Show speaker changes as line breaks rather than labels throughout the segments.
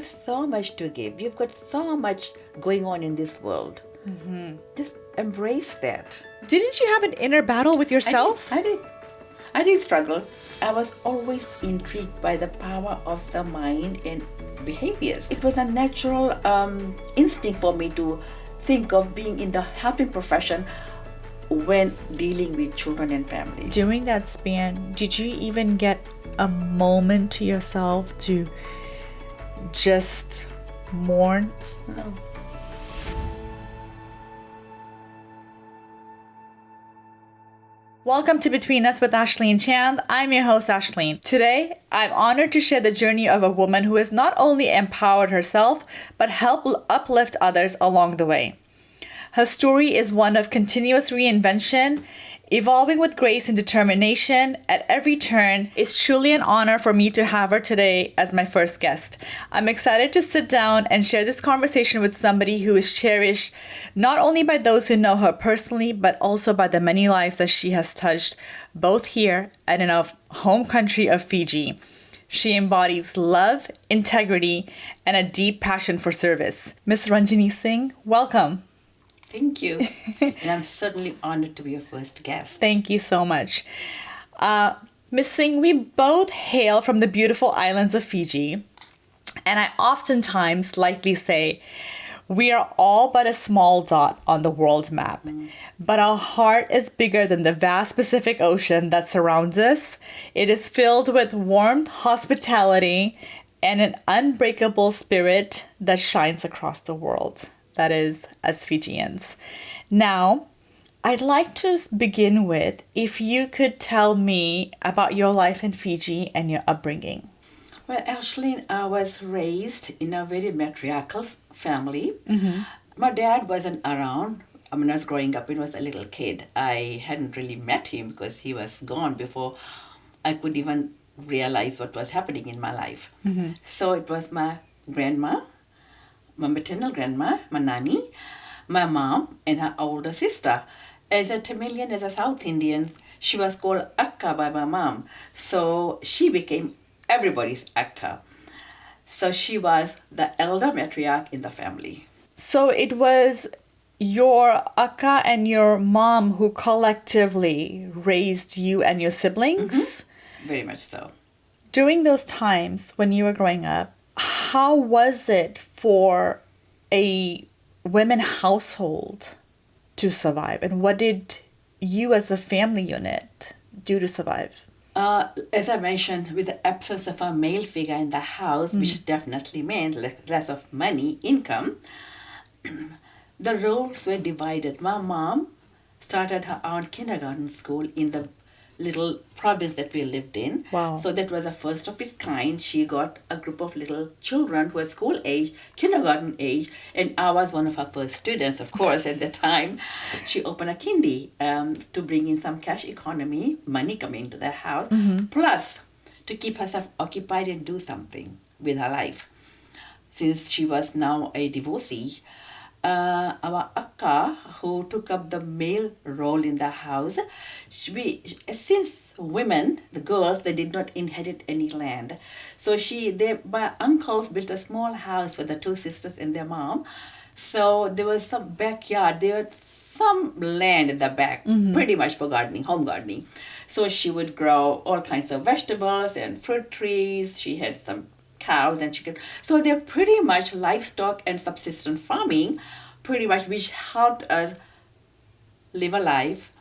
have so much to give. You've got so much going on in this world. Just embrace that.
Didn't you have an inner battle with yourself?
I did struggle. I was always intrigued by the power of the mind and behaviors. It was a natural instinct for me to think of being in the helping profession when dealing with children and family.
During that span, did you even get a moment to yourself to just mourn?
No.
Welcome to Between Us with Ashleen Chand. I'm your host, Ashleen. Today, I'm honored to share the journey of a woman who has not only empowered herself, but helped uplift others along the way. Her story is one of continuous reinvention, evolving with grace and determination at every turn. It's truly an honor for me to have her today as my first guest. I'm excited to sit down and share this conversation with somebody who is cherished not only by those who know her personally, but also by the many lives that she has touched, both here and in our home country of Fiji. She embodies love, integrity, and a deep passion for service. Miss Ranjini Singh, welcome.
Thank you. And I'm certainly honored to be your first guest.
Thank you so much. Miss Singh, we both hail from the beautiful islands of Fiji. And I oftentimes lightly say, we are all but a small dot on the world map. But our heart is bigger than the vast Pacific Ocean that surrounds us. It is filled with warmth, hospitality, and an unbreakable spirit that shines across the world. That is, as Fijians. Now, I'd like to begin with if you could tell me about your life in Fiji and your upbringing.
Well, Ashleen, I was raised in a very matriarchal family. My dad wasn't around. When I was growing up, when I was a little kid, I hadn't really met him because he was gone before I could even realize what was happening in my life. So it was my grandma, my maternal grandma, my nanny, my mom, and her older sister. As a Tamilian, as a South Indian, she was called Akka by my mom. So she became everybody's Akka. So she was the elder matriarch in the family.
So it was your Akka and your mom who collectively raised you and your siblings?
Very much so.
During those times when you were growing up, how was it for a women household to survive? And what did you as a family unit do to survive?
As I mentioned, with the absence of a male figure in the house, which definitely meant less of money, income, the roles were divided. My mom started her own kindergarten school in the little province that we lived in.
Wow.
So that was the first of its kind. She got a group of little children who were school age, kindergarten age, and I was one of her first students, of course, at the time. She opened a kindy to bring in some cash economy, money coming to the house, plus to keep herself occupied and do something with her life. Since she was now a divorcee, our Akka, who took up the male role in the house, since women, the girls, they did not inherit any land. So my uncles built a small house for the two sisters and their mom. So there was some backyard, there was some land in the back, pretty much for gardening, home gardening. So she would grow all kinds of vegetables and fruit trees. She had some cows and chicken. So they're pretty much livestock and subsistence farming, pretty much, which helped us live a life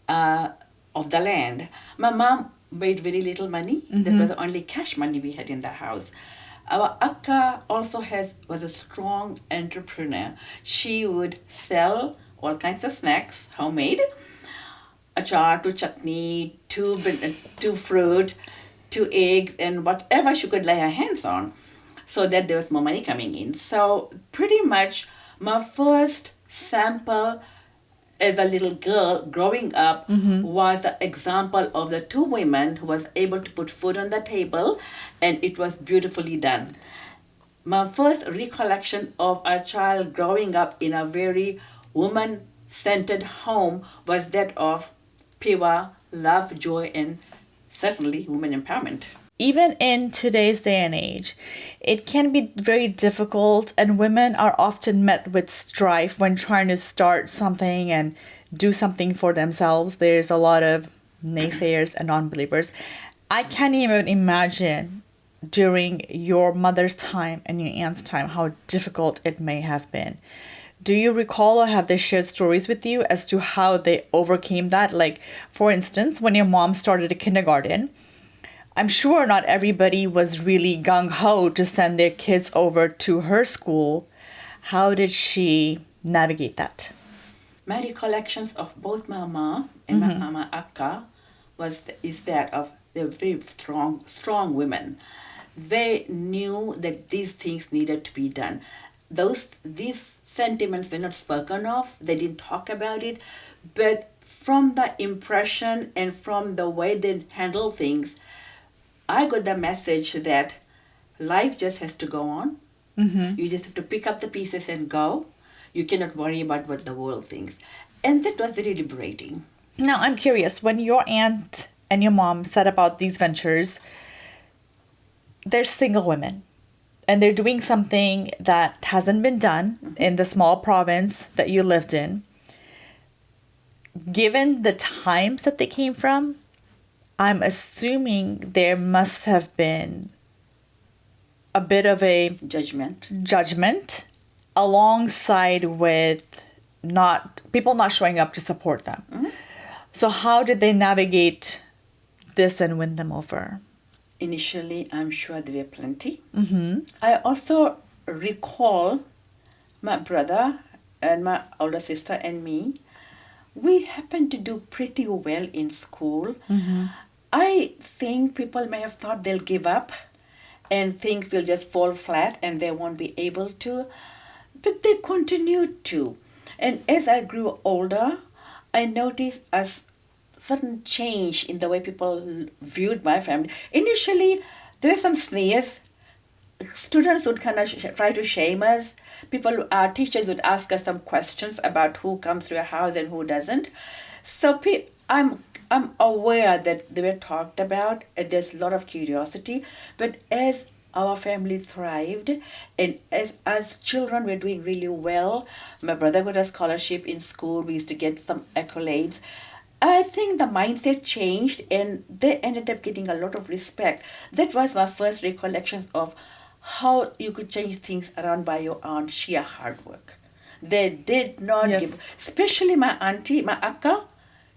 of the land. My mom made very little money. That was the only cash money we had in the house. Our Akka also was a strong entrepreneur. She would sell all kinds of snacks, homemade, achar to chutney, to fruit, to eggs, and whatever she could lay her hands on, so that there was more money coming in. So pretty much my first sample as a little girl growing up was an example of the two women who was able to put food on the table, and it was beautifully done. My first recollection of a child growing up in a very woman-centered home was that of pure love, joy, and certainly women empowerment.
even in today's day and age, it can be very difficult, and women are often met with strife when trying to start something and do something for themselves. There's a lot of naysayers and non-believers. I can't even imagine during your mother's time and your aunt's time how difficult it may have been. Do you recall, or have they shared stories with you as to how they overcame that? Like, for instance, when your mom started a kindergarten, I'm sure not everybody was really gung-ho to send their kids over to her school. How did she navigate that?
My recollections of both my mom and my akka is that of they're very strong women. They knew that these things needed to be done. These sentiments were not spoken of. They didn't talk about it, but from the impression and from the way they handle things, I got the message that life just has to go on. You just have to pick up the pieces and go. You cannot worry about what the world thinks. And that was very liberating.
Now, I'm curious, when your aunt and your mom set about these ventures, they're single women and they're doing something that hasn't been done in the small province that you lived in. Given the times that they came from, I'm assuming there must have been a bit of a judgment alongside with people not showing up to support them. So how did they navigate this and win them over?
Initially, I'm sure there were plenty. I also recall my brother and my older sister and me. We happened to do pretty well in school. I think people may have thought they'll give up and things will just fall flat and they won't be able to. But they continued to. And as I grew older, I noticed a sudden change in the way people viewed my family. Initially, there were some sneers. Students would kind of try to shame us. Our teachers would ask us some questions about who comes to your house and who doesn't. So I'm aware that they were talked about, and there's a lot of curiosity. But as our family thrived, and as children were doing really well, my brother got a scholarship in school. We used to get some accolades. I think the mindset changed, and they ended up getting a lot of respect. That was my first recollections of how you could change things around by your own sheer hard work. They did not give, especially my auntie, my akka.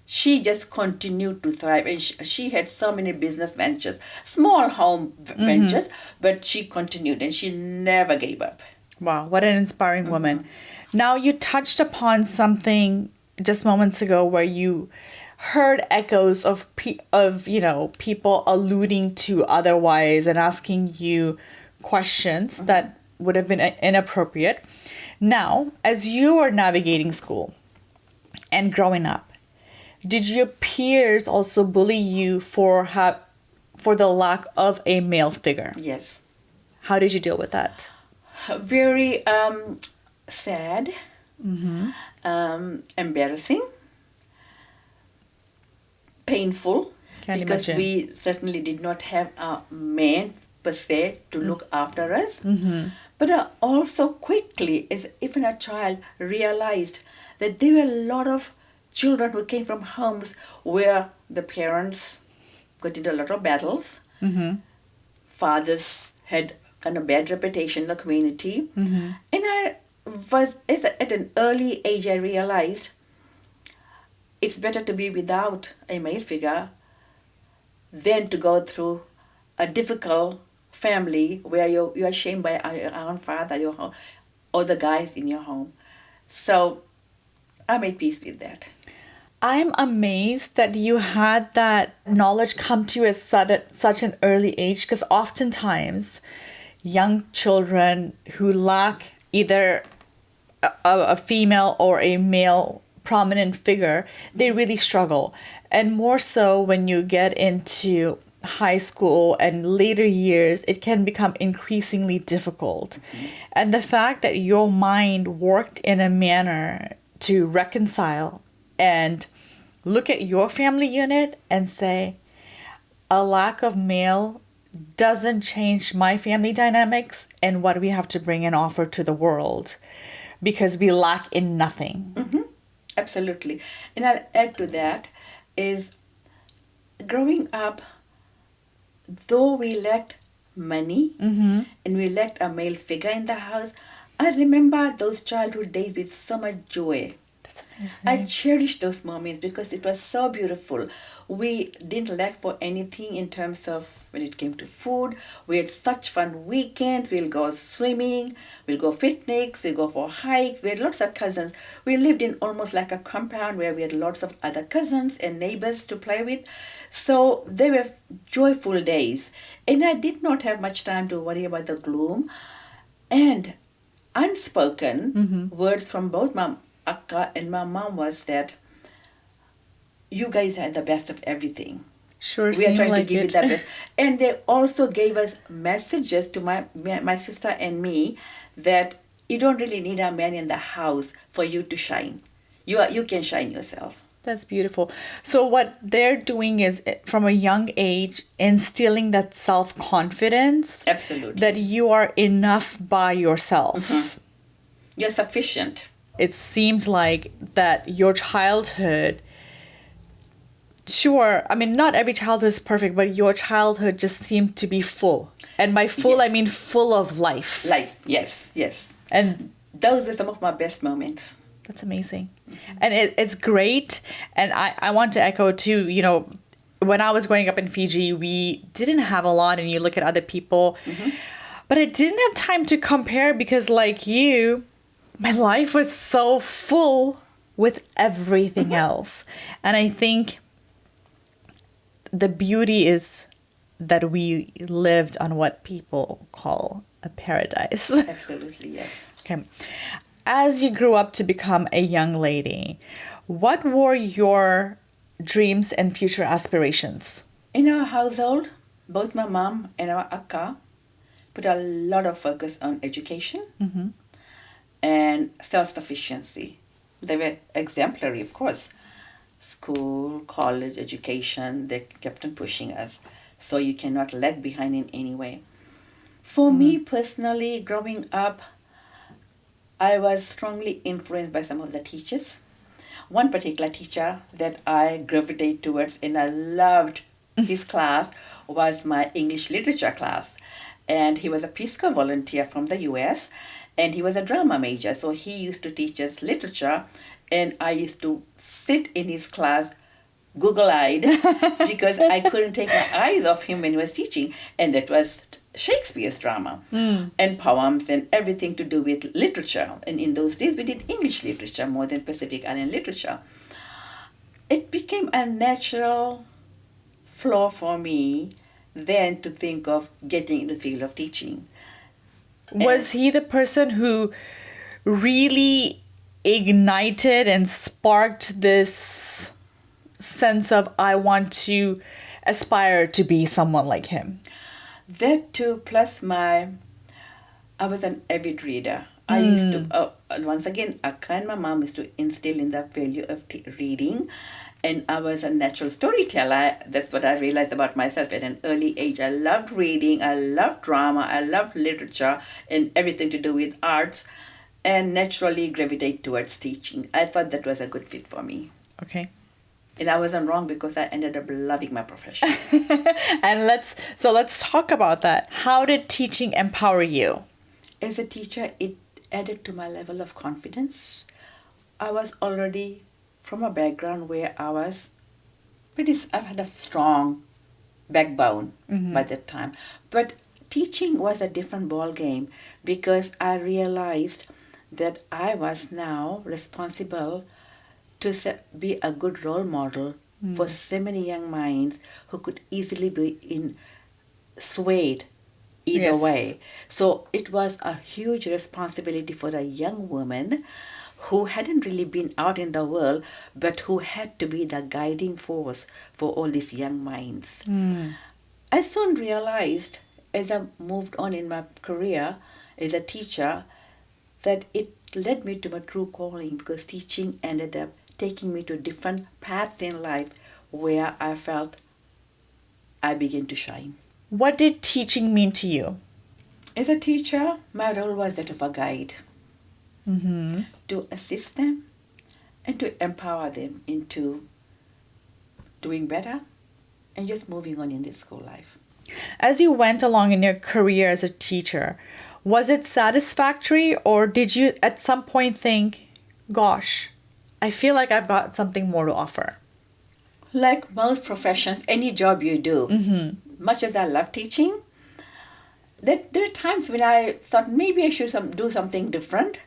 She just continued to thrive, and she had so many business ventures, small home ventures, but she continued and she never gave up.
Wow, what an inspiring woman. Now, you touched upon something just moments ago where you heard echoes of people alluding to otherwise and asking you questions that would have been inappropriate. Now, as you were navigating school and growing up, did your peers also bully you for the lack of a male figure?
Yes.
How did you deal with that?
Very sad, embarrassing, painful, because we certainly did not have a man per se to look after us. But also quickly, as even a child, realized that there were a lot of children who came from homes where the parents got into a lot of battles. Fathers had kind of bad reputation in the community. And I was, at an early age, I realized it's better to be without a male figure than to go through a difficult family where you are shamed by your own father, your home, or the guys in your home. So I made peace with that.
I'm amazed that you had that knowledge come to you at such an early age, because oftentimes young children who lack either a female or a male prominent figure, they really struggle. And more so when you get into high school and later years, it can become increasingly difficult. And the fact that your mind worked in a manner to reconcile and look at your family unit and say, a lack of male doesn't change my family dynamics and what we have to bring and offer to the world because we lack in nothing.
Absolutely. And I'll add to that is growing up, though we lacked money and we lacked a male figure in the house, I remember those childhood days with so much joy. I cherish those moments because it was so beautiful. We didn't lack for anything in terms of when it came to food. We had such fun weekends. We'll go swimming, we'll go picnics, we'll go for hikes. We had lots of cousins. We lived in almost like a compound where we had lots of other cousins and neighbors to play with. So they were joyful days. And I did not have much time to worry about the gloom. And unspoken words from both my akka and my mom was that you guys had the best of everything.
Sure,
We are
seemed
trying
like
to give
it.
you the best. And they also gave us messages to my sister and me that you don't really need a man in the house for you to shine. You can shine yourself.
That's beautiful. So what they're doing is from a young age instilling that self-confidence
Absolutely.
that you are enough by yourself.
You're sufficient.
It seems like that your childhood, sure, I mean, not every childhood is perfect, but your childhood just seemed to be full. And by full, I
Yes.
mean full of life.
Life, yes, yes.
And
Those are some of my best moments.
that's amazing. And it's great. And I want to echo too, you know, when I was growing up in Fiji, we didn't have a lot, and you look at other people. But I didn't have time to compare because, like you, my life was so full with everything else. And I think the beauty is that we lived on what people call a paradise.
Absolutely, yes.
Okay. As you grew up to become a young lady, what were your dreams and future aspirations?
In our household, both my mom and our akka put a lot of focus on education and self-sufficiency. They were exemplary, of course. School, college, education, they kept on pushing us. So you cannot lag behind in any way. For me personally, growing up, I was strongly influenced by some of the teachers. One particular teacher that I gravitate towards and I loved his class was my English literature class. And he was a Peace Corps volunteer from the US and he was a drama major. So he used to teach us literature and I used to sit in his class Google-eyed because I couldn't take my eyes off him when he was teaching. And that was Shakespeare's drama and poems and everything to do with literature. And in those days, we did English literature more than Pacific Island literature. It became a natural flow for me then to think of getting into the field of teaching.
Was he the person who really ignited and sparked this sense of, I want to aspire to be someone like him?
That too, plus I was an avid reader. I used to, once again, Akka and my mom used to instill in the value of reading. And I was a natural storyteller. That's what I realized about myself at an early age. I loved reading, I loved drama, I loved literature and everything to do with arts, and naturally gravitate towards teaching. I thought that was a good fit for me.
Okay.
And I wasn't wrong because I ended up loving my profession.
And let's talk about that. How did teaching empower you?
As a teacher, it added to my level of confidence. I was already from a background where I've had a strong backbone by that time. But teaching was a different ball game because I realized that I was now responsible to be a good role model for so many young minds who could easily be swayed either way. So it was a huge responsibility for a young woman who hadn't really been out in the world, but who had to be the guiding force for all these young minds. I soon realized, as I moved on in my career as a teacher, that it led me to my true calling because teaching ended up taking me to different paths in life where I felt I began to shine.
What did teaching mean to you?
As a teacher, my role was that of a guide,
Mm-hmm.
to assist them and to empower them into doing better and just moving on in their school life.
As you went along in your career as a teacher, was it satisfactory, or did you at some point think, gosh, I feel like I've got something more to offer?
Like most professions, any job you do, much as I love teaching, that there are times when I thought maybe I should do something different.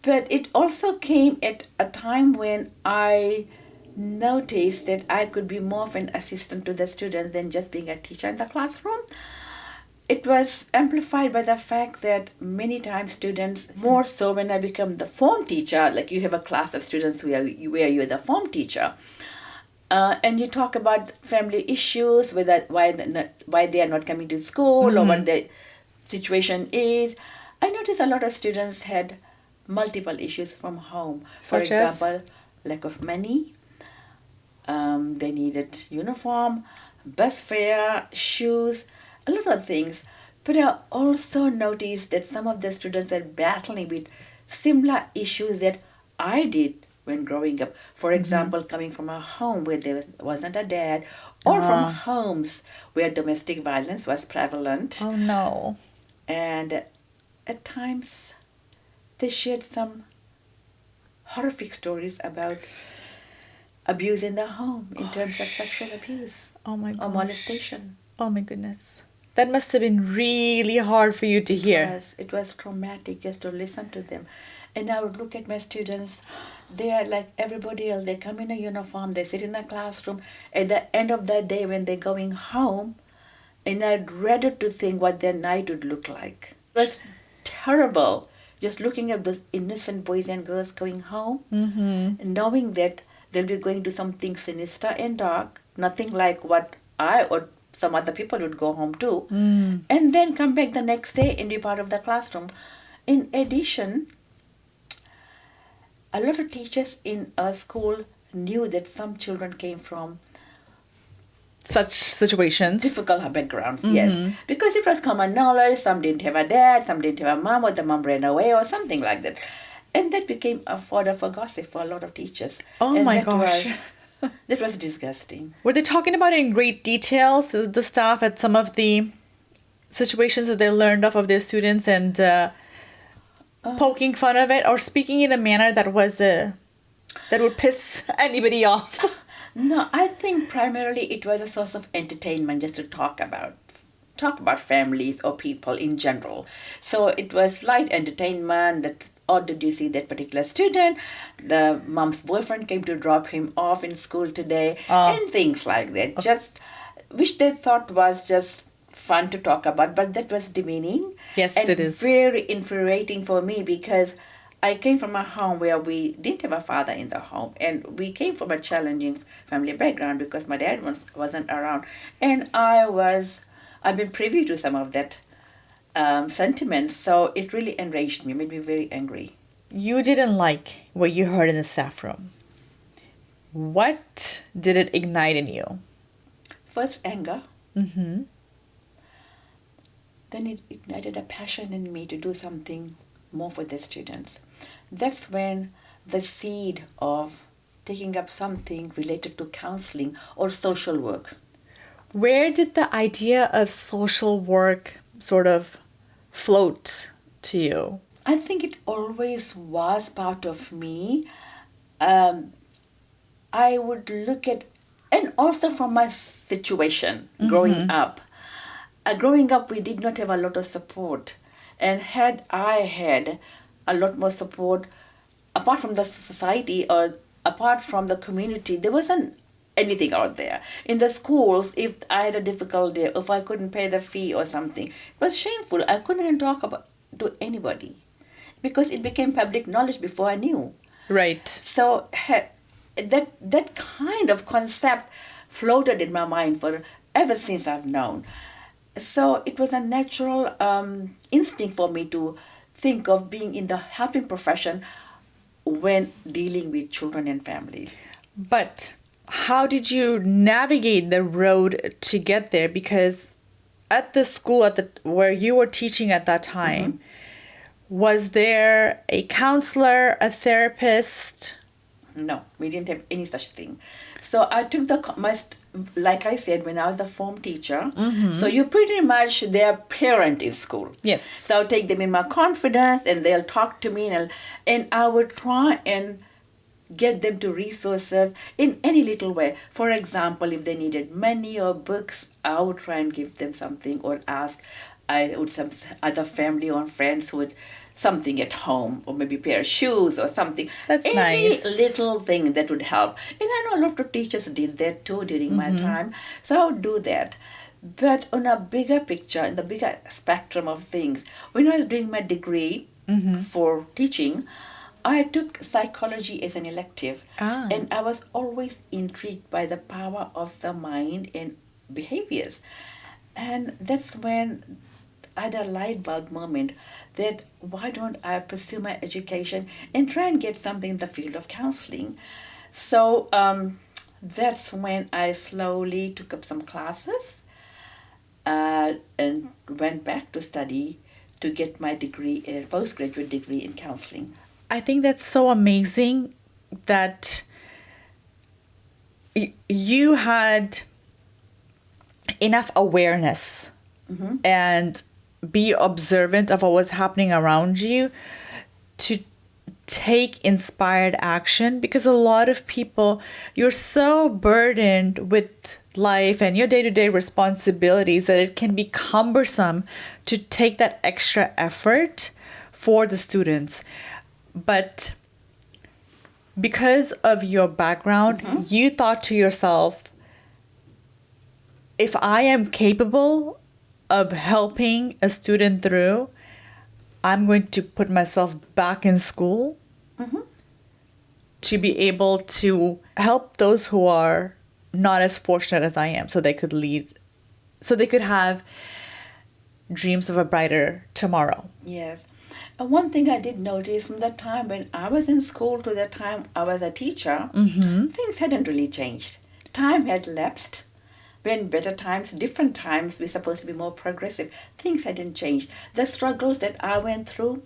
But it also came at a time when I noticed that I could be more of an assistant to the students than just being a teacher in the classroom. It was amplified by the fact that many times students, more so when I become the form teacher, like you have a class of students where you're the form teacher, and you talk about family issues, why they are not coming to school or what the situation is. I noticed a lot of students had multiple issues from home. For
Such as?
example, lack of money. They needed uniform, bus fare, shoes, a lot of things. But I also noticed that some of the students are battling with similar issues that I did when growing up. For example, coming from a home where there wasn't a dad, or from homes where domestic violence was prevalent.
Oh no.
And at times, they shared some horrific stories about abuse in the home in terms of sexual abuse
Oh my
or
gosh.
molestation.
Oh my goodness. That must have been really hard for you to hear.
It was traumatic just to listen to them. And I would look at my students, they are like everybody else. They come in a uniform, they sit in a classroom. At the end of the day, when they're going home, and I dreaded to think what their night would look like. It was terrible just looking at those innocent boys and girls going home, and knowing that they'll be going to something sinister and dark, nothing like what I or some other people would go home to, and then come back the next day and be part of the classroom. In addition, a lot of teachers in our school knew that some children came from
Such situations.
difficult backgrounds, yes. Because it was common knowledge, some didn't have a dad, some didn't have a mom, or the mom ran away, or something like that. And that became a fodder for gossip for a lot of teachers.
Oh
And
my
that
gosh.
That was disgusting.
Were they talking about it in great details, the staff, at some of the situations that they learned off of their students, and poking fun of it, or speaking in a manner that was that would piss anybody off?
No, I think primarily it was a source of entertainment just to talk about families or people in general. So it was light entertainment that, or did you see that particular student? The mom's boyfriend came to drop him off in school today, and things like that. Just which they thought was just fun to talk about, but that was demeaning.
Yes,
and
it is.
very infuriating for me because I came from a home where we didn't have a father in the home, and we came from a challenging family background because my dad wasn't around, and I've been privy to some of that sentiment, so it really enraged me, made me very angry.
You didn't like what you heard in the staff room. What did it ignite in you?
First, anger.
Mm-hmm.
Then it ignited a passion in me to do something more for the students. That's when the seed of taking up something related to counseling or social work.
Where did the idea of social work sort of float to you?
I think it always was part of me. I would look at, and also from my situation growing up. Growing up, we did not have a lot of support. And had I had a lot more support, apart from the society or apart from the community, there wasn't anything out there. In the schools, if I had a difficult day, if I couldn't pay the fee or something, it was shameful. I couldn't even talk about to anybody because it became public knowledge before I knew.
Right.
So that kind of concept floated in my mind for ever since I've known. So it was a natural instinct for me to think of being in the helping profession when dealing with children and families.
But how did you navigate the road to get there? Because at the school where you were teaching at that time, was there a counselor, a therapist?
No, we didn't have any such thing. So I took like I said, when I was a form teacher, so you're pretty much their parent in school.
Yes.
So I'll take them in my confidence and they'll talk to me and I would try and get them to resources in any little way. For example, if they needed money or books, I would try and give them something or ask. I would some other family or friends who would something at home or maybe a pair of shoes or something.
That's
any
nice.
little thing that would help. And I know a lot of teachers did that too during my time. So I would do that. But on a bigger picture, in the bigger spectrum of things, when I was doing my degree for teaching, I took psychology as an elective. And I was always intrigued by the power of the mind and behaviors. And that's when I had a light bulb moment that why don't I pursue my education and try and get something in the field of counseling. So that's when I slowly took up some classes and went back to study to get my degree, a postgraduate degree in counseling.
I think that's so amazing that you had enough awareness and be observant of what was happening around you to take inspired action, because a lot of people, you're so burdened with life and your day-to-day responsibilities that it can be cumbersome to take that extra effort for the students. But because of your background, you thought to yourself, if I am capable of helping a student through, I'm going to put myself back in school to be able to help those who are not as fortunate as I am, so they could have dreams of a brighter tomorrow.
Yes. And one thing I did notice from the time when I was in school to the time I was a teacher, things hadn't really changed. Time had lapsed. When better times, different times, we're supposed to be more progressive. Things hadn't changed. The struggles that I went through,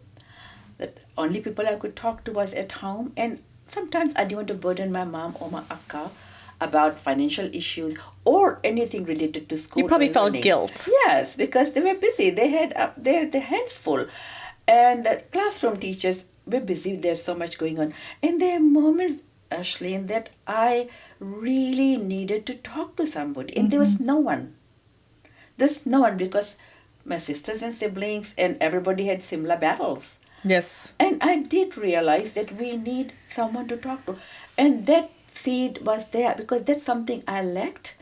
that only people I could talk to was at home. And sometimes I didn't want to burden my mom or my akka about financial issues or anything related to school.
You probably
or
felt
learning.
guilt.
Yes, because they were busy. They had their hands full. And the classroom teachers were busy. There's so much going on. And there are moments, Ashleen, that I really needed to talk to somebody. And there was no one. There's no one because my sisters and siblings and everybody had similar battles.
Yes.
And I did realize that we need someone to talk to. And that seed was there because that's something I lacked,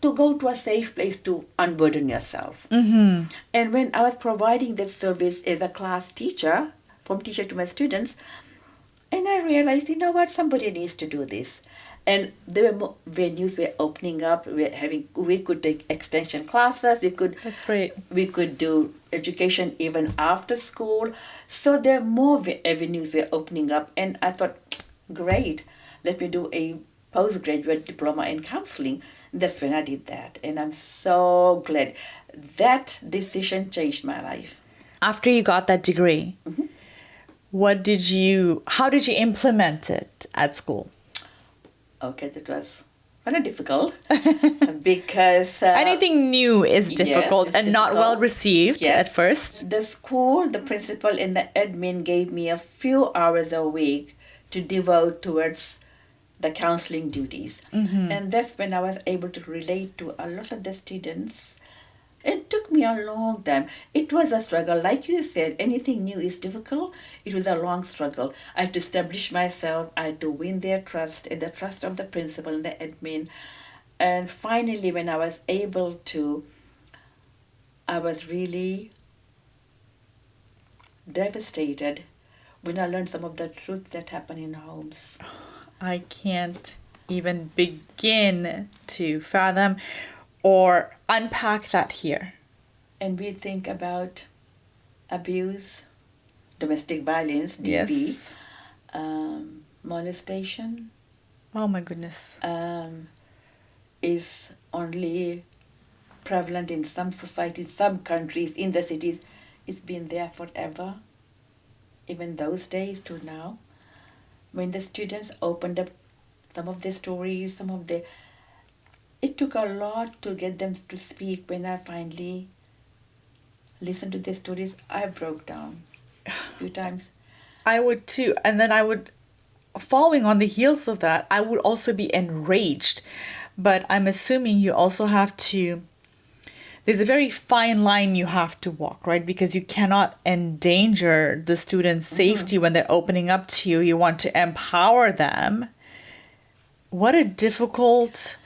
to go to a safe place to unburden yourself. And when I was providing that service as a class teacher, from teacher to my students, and I realized, you know what, somebody needs to do this. And there were venues were opening up. We could take extension classes.
That's great.
We could do education even after school. So there are more avenues were opening up. And I thought, great, let me do a postgraduate diploma in counseling. That's when I did that. And I'm so glad. That decision changed my life.
After you got that degree, how did you implement it at school?
Okay, that was very difficult because...
anything new is difficult
it's
and not
difficult.
well received
Yes.
at first.
The school, the principal and the admin gave me a few hours a week to devote towards the counseling duties. And that's when I was able to relate to a lot of the students. It took me a long time. It was a struggle. Like you said, anything new is difficult. It was a long struggle. I had to establish myself. I had to win their trust and the trust of the principal and the admin. And finally, when I was able to, I was really devastated when I learned some of the truth that happened in homes.
I can't even begin to fathom or unpack that here.
And we think about abuse, domestic violence, DV,
Yes.
molestation,
Oh my goodness.
is only prevalent in some societies, some countries, in the cities. It's been there forever, even those days to now. When the students opened up some of their stories, it took a lot to get them to speak. When I finally listened to their stories, I broke down a few times.
I would too. And then following on the heels of that, I would also be enraged. But I'm assuming you also have to, there's a very fine line you have to walk, right? Because you cannot endanger the students' safety when they're opening up to you. You want to empower them. What a difficult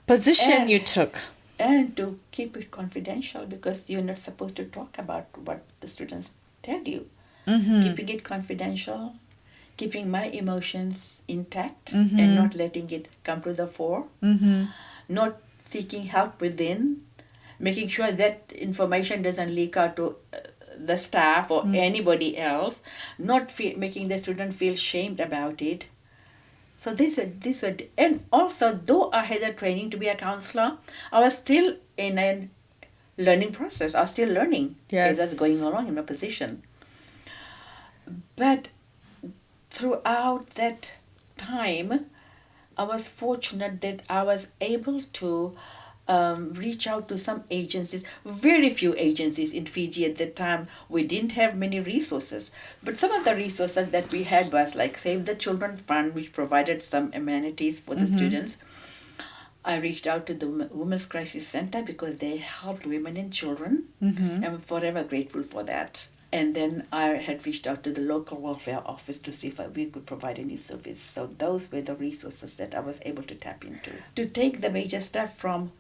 position you took.
And to keep it confidential, because you're not supposed to talk about what the students tell you. Keeping it confidential, keeping my emotions intact and not letting it come to the fore, not seeking help within, making sure that information doesn't leak out to the staff or anybody else, not making the student feel shamed about it. So this were, and also though I had the training to be a counselor, I was still in a learning process. I was still learning as I was going along in my position. But throughout that time, I was fortunate that I was able to reach out to some agencies, very few agencies in Fiji at that time. We didn't have many resources, but some of the resources that we had was like Save the Children Fund, which provided some amenities for the students. I reached out to the Women's Crisis Center because they helped women and children. I'm forever grateful for that. And then I had reached out to the local welfare office to see if we could provide any service. So those were the resources that I was able to tap into. To take the major step from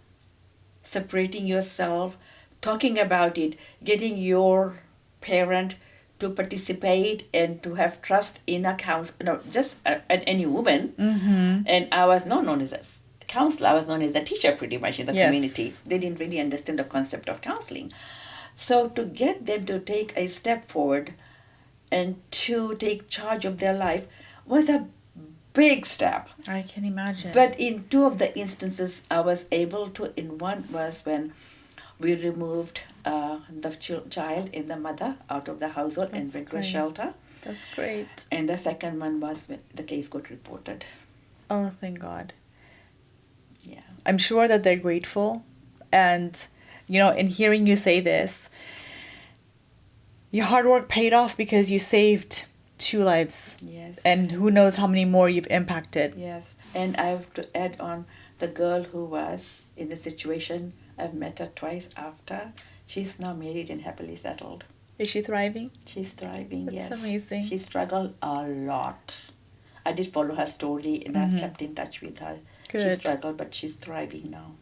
separating yourself, talking about it, getting your parent to participate and to have trust in a counselor, just any woman. And I was not known as a counselor, I was known as a teacher pretty much in the community. They didn't really understand the concept of counseling. So to get them to take a step forward and to take charge of their life was a big step.
I can imagine.
But in two of the instances I was able to, in one was when we removed the child and the mother out of the household and went to a shelter.
That's great.
And the second one was when the case got reported.
Oh, thank God.
Yeah.
I'm sure that they're grateful. And, you know, in hearing you say this, your hard work paid off because you saved 2 lives.
Yes.
And who knows how many more you've impacted.
Yes. And I have to add on the girl who was in the situation. I've met her twice after. She's now married and happily settled.
Is she thriving?
She's thriving, yes.
That's amazing.
She struggled a lot. I did follow her story and I've kept in touch with her.
Good.
She struggled, but she's thriving now.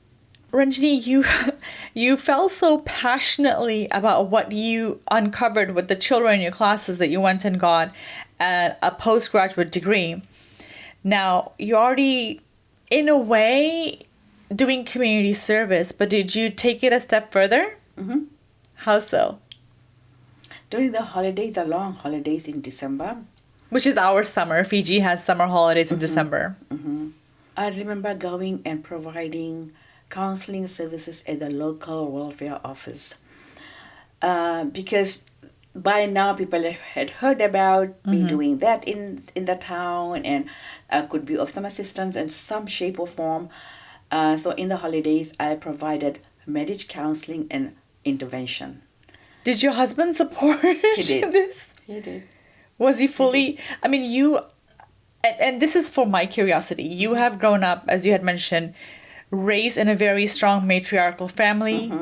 Ranjini, you felt so passionately about what you uncovered with the children in your classes that you went and got a postgraduate degree. Now, you're already, in a way, doing community service, but did you take it a step further?
Mm-hmm.
How so?
During the holidays, the long holidays in December.
Which is our summer. Fiji has summer holidays in December.
Mm-hmm. I remember going and providing counseling services at the local welfare office. Because by now people had heard about me doing that in the town and could be of some assistance in some shape or form. So in the holidays, I provided marriage counseling and intervention. Did
your husband support this?
He did.
Was he fully... I mean, you... And this is for my curiosity. You have grown up, as you had mentioned, raised in a very strong matriarchal family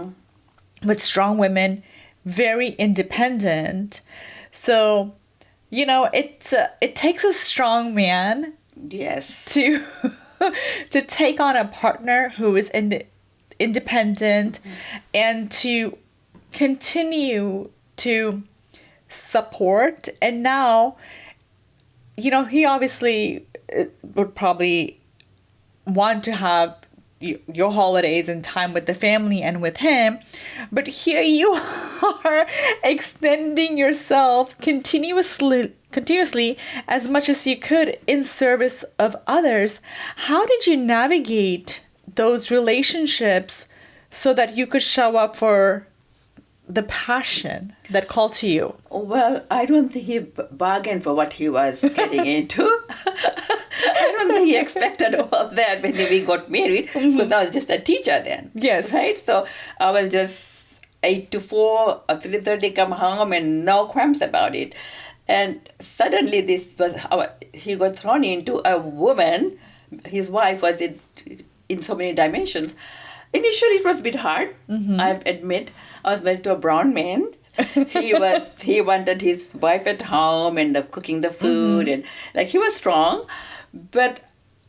with strong women, very independent. So, you know, it takes a strong man,
yes,
to take on a partner who is independent and to continue to support. And now, you know, he obviously would probably want to have your holidays and time with the family and with him, but here you are extending yourself continuously as much as you could in service of others. How did you navigate those relationships so that you could show up for the passion that called to you?
Well, I don't think he bargained for what he was getting into. I don't think he expected all that when we got married, because I was just a teacher then.
Yes.
Right? So I was just 8 to 4 or 3:30 come home and no qualms about it. And suddenly this was how he got thrown into a woman. His wife was in so many dimensions. Initially, it was a bit hard. I admit. I was married to a brown man. He wanted his wife at home and cooking the food, and like he was strong, but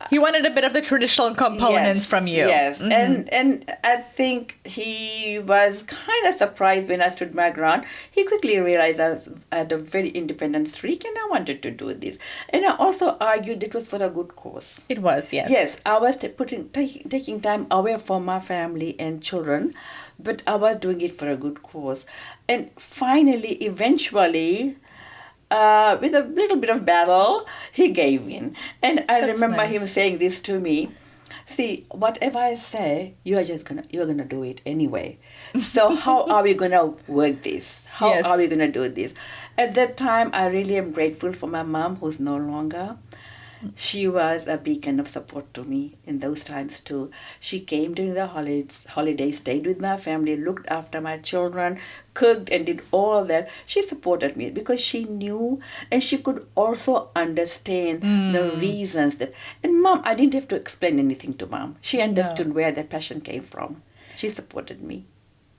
He wanted a bit of the traditional components
yes,
from you.
Yes, and I think he was kind of surprised when I stood my ground. He quickly realized I had a very independent streak and I wanted to do this. And I also argued it was for a good cause.
It was, yes.
Yes, I was taking time away from my family and children, but I was doing it for a good cause. And finally, eventually, with a little bit of battle, he gave in. And I remember him saying this to me: "See, whatever I say, you're gonna do it anyway. So how are we gonna work this? How
Yes.
are we gonna do this?" At that time, I really am grateful for my mom, who's no longer. She was a beacon of support to me in those times too. She came during the holidays, stayed with my family, looked after my children, cooked and did all that. She supported me because she knew and she could also understand the reasons that. And mom, I didn't have to explain anything to mom. She understood where the passion came from. She supported me.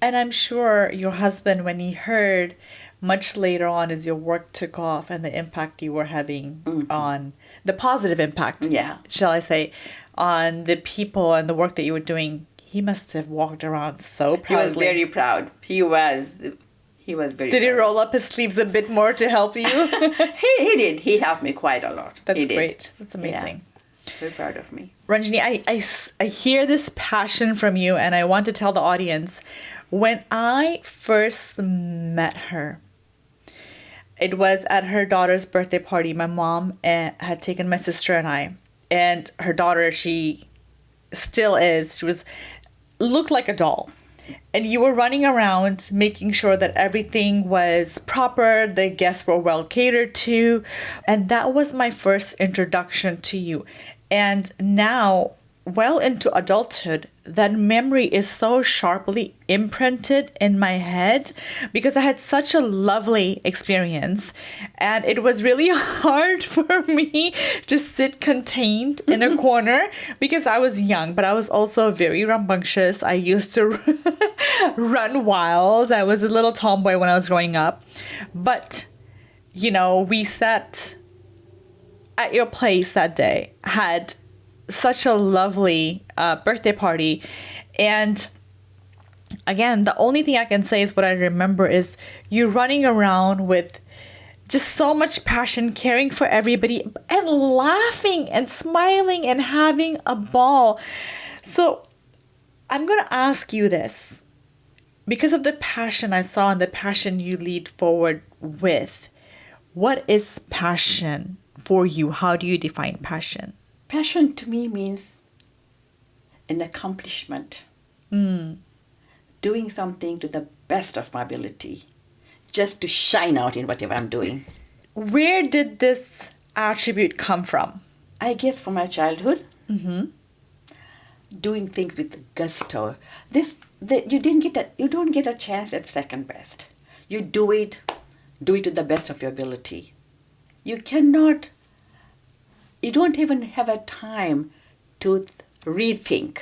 And I'm sure your husband, when he heard much later on as your work took off and the impact you were having on the positive impact, shall I say, on the people and the work that you were doing, he must have walked around so proudly.
He was very proud. He was very
Did he
proud.
roll up his sleeves a bit more to help you?
He did. He helped me quite a lot.
That's
He did.
great. That's amazing.
Yeah. Very proud of me.
Ranjini, I hear this passion from you, and I want to tell the audience, when I first met her, it was at her daughter's birthday party. My mom had taken my sister and I, and her daughter, she still is. She looked like a doll. And you were running around making sure that everything was proper, the guests were well catered to. And that was my first introduction to you. And now, well into adulthood, that memory is so sharply imprinted in my head because I had such a lovely experience. And it was really hard for me to sit contained in a corner because I was young, but I was also very rambunctious. I used to run wild. I was a little tomboy when I was growing up. But, we sat at your place that day, had such a lovely birthday party. And again, the only thing I can say is what I remember is you running around with just so much passion, caring for everybody and laughing and smiling and having a ball. So I'm going to ask you this. Because of the passion I saw and the passion you lead forward with, what is passion for you? How do you define passion?
Passion to me means an accomplishment. Doing something to the best of my ability, just to shine out in whatever I'm doing.
Where did this attribute come from?
I guess from my childhood. Doing things with gusto. You don't get a chance at second best. You do it to the best of your ability. You don't even have a time to rethink.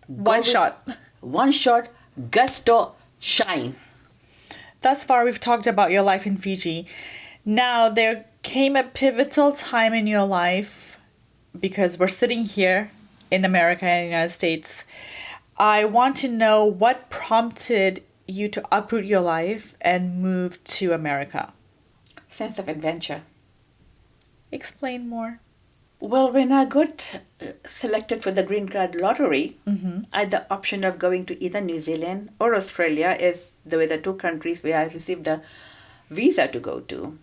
One shot,
gusto, shine.
Thus far, we've talked about your life in Fiji. Now, there came a pivotal time in your life because we're sitting here in America and the United States. I want to know what prompted you to uproot your life and move to America.
Sense of adventure.
Explain more.
Well, when I got selected for the green card lottery, I had the option of going to either New Zealand or Australia, as there were the two countries where I received a visa to go to.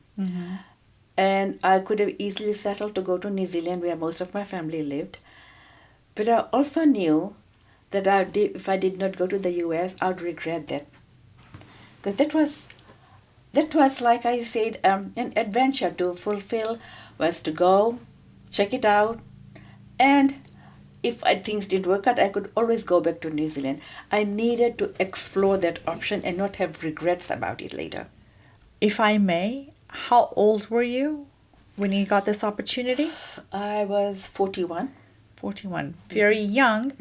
And I could have easily settled to go to New Zealand, where most of my family lived. But I also knew that if I did not go to the US, I would regret that. Because that was like I said, an adventure to fulfill was to go, check it out, and if things didn't work out, I could always go back to New Zealand. I needed to explore that option and not have regrets about it later.
If I may, how old were you when you got this opportunity?
I was 41.
41. Very young.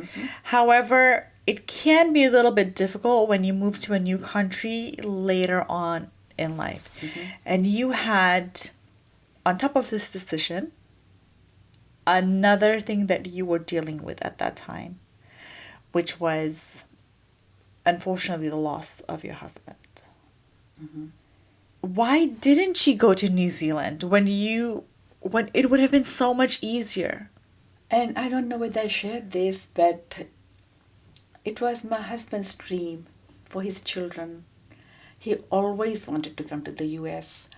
However, it can be a little bit difficult when you move to a new country later on in life. And you had, on top of this decision, another thing that you were dealing with at that time, which was, unfortunately, the loss of your husband. Why didn't you go to New Zealand when it would have been so much easier?
And I don't know whether I shared this, but it was my husband's dream for his children. He always wanted to come to the US.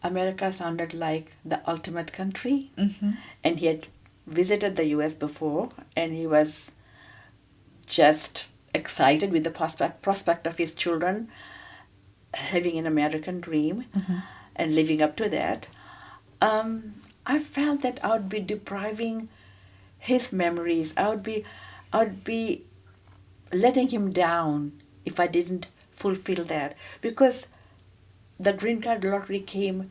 America sounded like the ultimate country, and he had visited the US before, and he was just excited with the prospect of his children having an American dream and living up to that. I felt that I would be depriving his memories. I would be letting him down if I didn't fulfill that, because the green card lottery came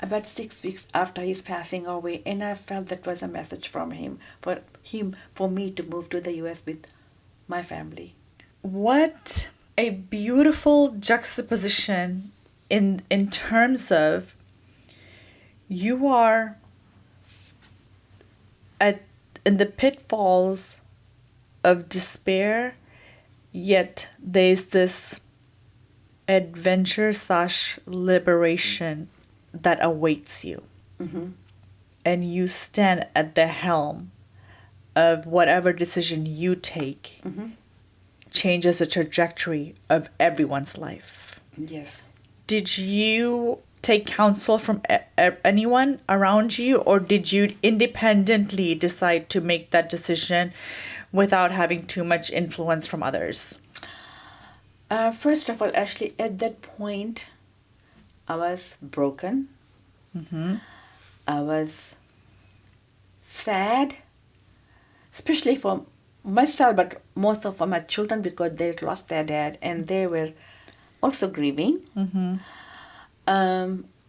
about 6 weeks after his passing away, and I felt that was a message from him for me to move to the US with my family.
What a beautiful juxtaposition in terms of you are in the pitfalls of despair, yet there's this adventure / liberation that awaits you. And you stand at the helm of whatever decision you take changes the trajectory of everyone's life.
Yes.
Did you take counsel from anyone around you, or did you independently decide to make that decision without having too much influence from others?
First of all, Ashley, at that point, I was broken. I was sad, especially for myself, but more so for my children, because they lost their dad and they were also grieving.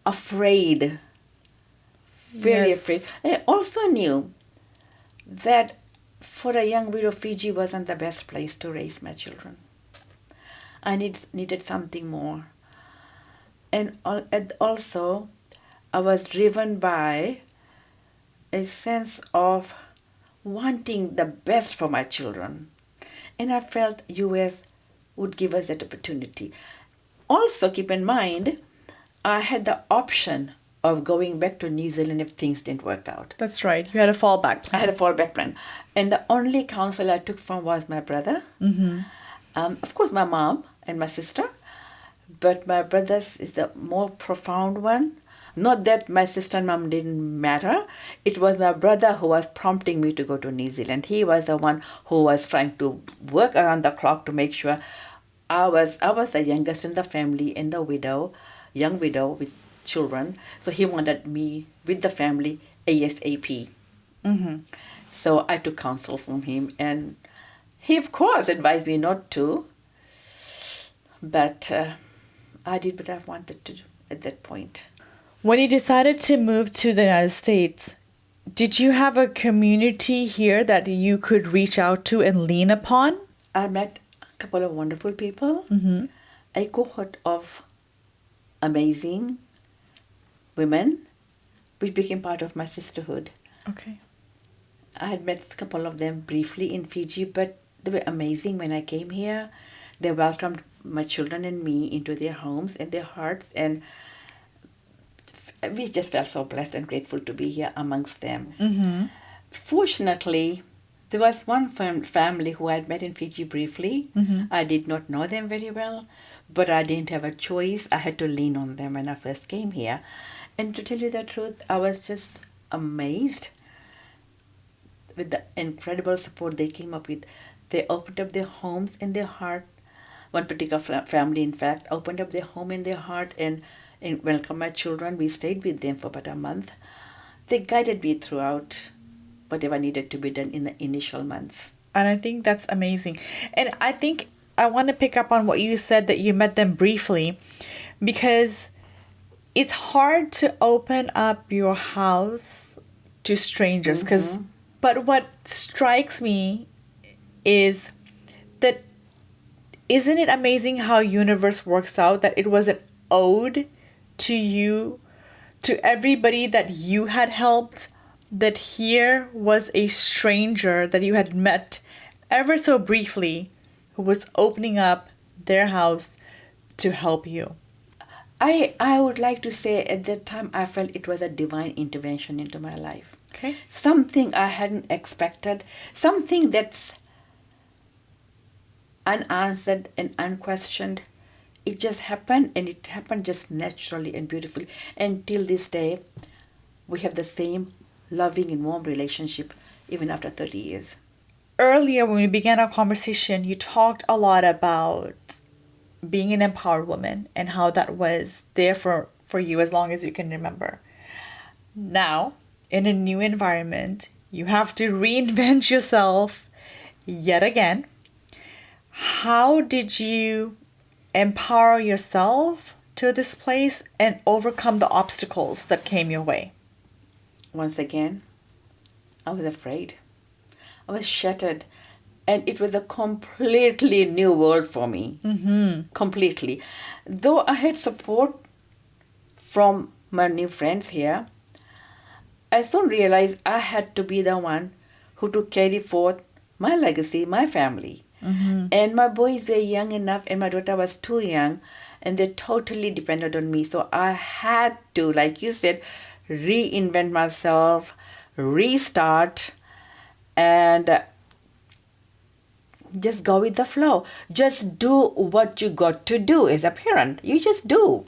Afraid, very afraid. I also knew that for a young widow, Fiji wasn't the best place to raise my children. I needed something more. And also, I was driven by a sense of wanting the best for my children. And I felt US would give us that opportunity. Also, keep in mind, I had the option of going back to New Zealand if things didn't work out.
That's right. You had a fallback plan.
I had a fallback plan. And the only counsel I took from was my brother. Of course, my mom and my sister. But my brother's is the more profound one. Not that my sister and mom didn't matter. It was my brother who was prompting me to go to New Zealand. He was the one who was trying to work around the clock to make sure I was the youngest in the family and the young widow with children. So he wanted me with the family ASAP. So I took counsel from him, and he, of course, advised me not to. But I did what I wanted to do at that point.
When you decided to move to the United States, did you have a community here that you could reach out to and lean upon?
I met a couple of wonderful people, a cohort of amazing women, which became part of my sisterhood.
Okay.
I had met a couple of them briefly in Fiji, but they were amazing when I came here. They welcomed my children and me into their homes and their hearts, and we just felt so blessed and grateful to be here amongst them. Fortunately, there was one family who I had met in Fiji briefly. I did not know them very well, but I didn't have a choice. I had to lean on them when I first came here. And to tell you the truth, I was just amazed with the incredible support they came up with. They opened up their homes and their heart. One particular family, in fact, opened up their home and their heart and welcomed my children. We stayed with them for about a month. They guided me throughout whatever needed to be done in the initial months.
And I think that's amazing. And I think I want to pick up on what you said that you met them briefly, because it's hard to open up your house to strangers. But what strikes me is that, isn't it amazing how universe works out, that it was an ode to you, to everybody that you had helped, that here was a stranger that you had met ever so briefly who was opening up their house to help you.
I would like to say at that time I felt it was a divine intervention into my life.
Okay.
Something I hadn't expected, something that's unanswered and unquestioned. It just happened, and it happened just naturally and beautifully. And till this day, we have the same loving and warm relationship even after 30 years.
Earlier, when we began our conversation, you talked a lot about being an empowered woman and how that was there for you as long as you can remember. Now, in a new environment, you have to reinvent yourself yet again. How did you empower yourself to this place and overcome the obstacles that came your way?
Once again, I was afraid. I was shattered. And it was a completely new world for me. Completely. Though I had support from my new friends here, I soon realized I had to be the one who to carry forth my legacy, my family. And my boys were young enough, and my daughter was too young, and they totally depended on me. So I had to, like you said, reinvent myself, restart, and just go with the flow. Just do what you got to do as a parent. You just do.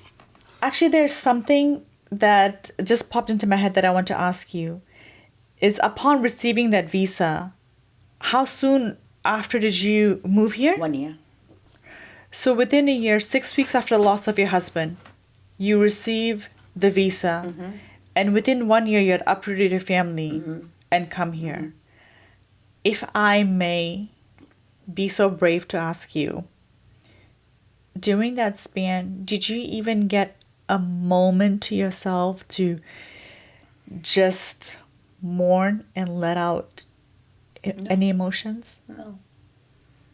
Actually, there's something that just popped into my head that I want to ask you. Is upon receiving that visa, how soon after did you move here?
1 year.
So within a year, 6 weeks after the loss of your husband, you receive the visa. And within 1 year, you had uprooted your family and come here. If I may be so brave to ask you, during that span, did you even get a moment to yourself to just mourn and let out any emotions?
No.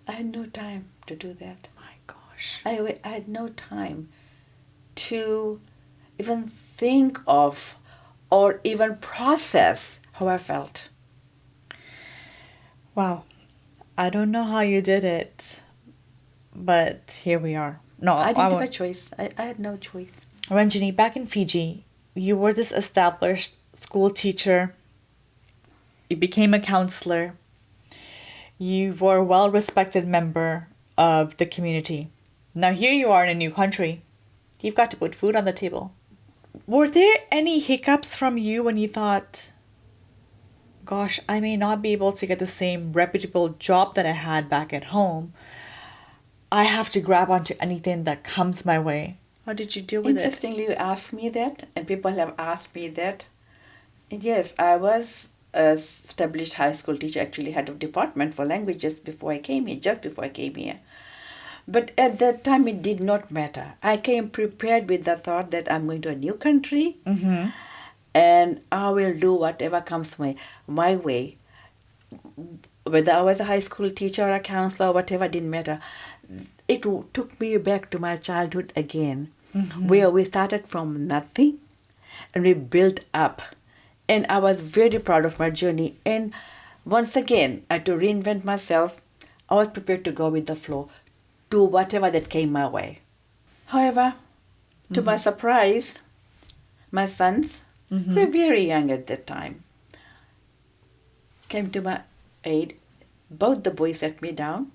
I had no time to do that.
My gosh.
I had no time to even think of or even process how I felt.
Wow. I don't know how you did it, but here we are. No,
I didn't have a choice. I had no choice.
Ranjini, back in Fiji, you were this established school teacher. You became a counselor. You were a well-respected member of the community. Now here you are in a new country. You've got to put food on the table. Were there any hiccups from you when you thought, gosh, I may not be able to get the same reputable job that I had back at home. I have to grab onto anything that comes my way. How did you deal with it?
Interestingly, you asked me that, and people have asked me that. And yes, I was a established high school teacher, actually head of department for languages just before I came here. But at that time, it did not matter. I came prepared with the thought that I'm going to a new country, and I will do whatever comes my way. Whether I was a high school teacher or a counselor or whatever, didn't matter. It took me back to my childhood again, where we started from nothing and we built up. And I was very proud of my journey. And once again, I had to reinvent myself. I was prepared to go with the flow, do whatever that came my way. However, to my surprise, my sons, who were very young at that time, came to my aid. Both the boys sat me down